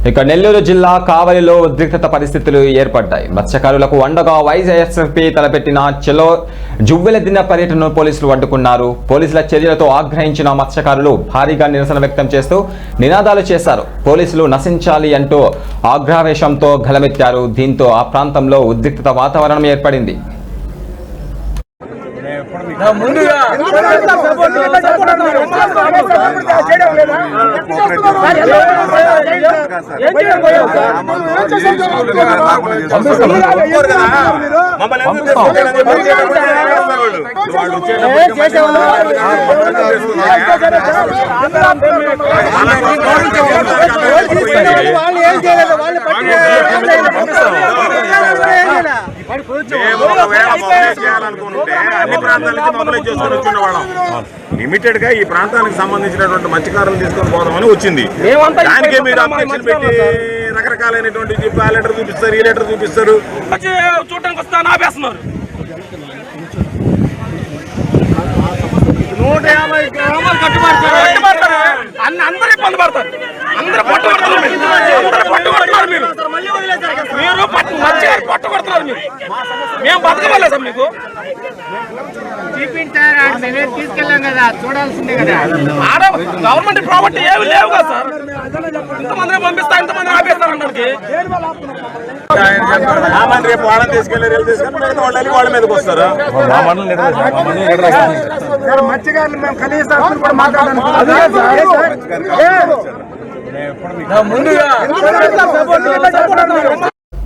ఇక నెల్లూరు జిల్లా కావలిలో ఉద్రిక్తత పరిస్థితులు ఏర్పడ్డాయి. మత్స్యకారులకు అండగా వైఎస్ఆర్సీపీ తలపెట్టిన చలో జువ్వెల దిన పర్యటనను పోలీసులు అడ్డుకున్నారు. పోలీసుల చర్యలతో ఆగ్రహించిన మత్స్యకారులు భారీగా నిరసన వ్యక్తం చేస్తూ నినాదాలు చేశారు. పోలీసులు నశించాలి అంటూ ఆగ్రహవేశంతో గలమెత్తారు. దీంతో ఆ ప్రాంతంలో ఉద్రిక్తత వాతావరణం ఏర్పడింది. అన్ని ప్రాంతాలకి మొదలై చేసుకుని వచ్చిన వాళ్ళం లిమిటెడ్ గా ఈ ప్రాంతానికి సంబంధించినటువంటి మత్స్యకారులు తీసుకొని పోదామని వచ్చింది. దానికే మీరు అబ్జెక్షన్ పెట్టి రకరకాలైనటువంటి ఆ లెటర్ చూపిస్తారు, ఈ లెటర్ చూపిస్తారు, చూడటానికి వస్తా ఆపేస్తున్నారు. 150 గ్రామాలు కట్టుబడతారు. అందరూ ఇబ్బంది పడతారు. అందరూ పట్టుబడుతున్నారు. మీరు పట్టుబడుతున్నారు. మేము బతకలేదు మీకు తీసుకెళ్ళాం కదా, చూడాల్సిందే కదా. గవర్నమెంట్ ప్రాపర్టీ ఏమి లేవు కదా సార్. ఇంతమంది పంపిస్తా, ఇంతమంది ఆపేస్తారు. రేపు వాళ్ళని తీసుకెళ్ళి వాళ్ళ మీదకి వస్తారు. మత్స్యకారులు మేము కనీసం కూడా మాట్లాడాలి.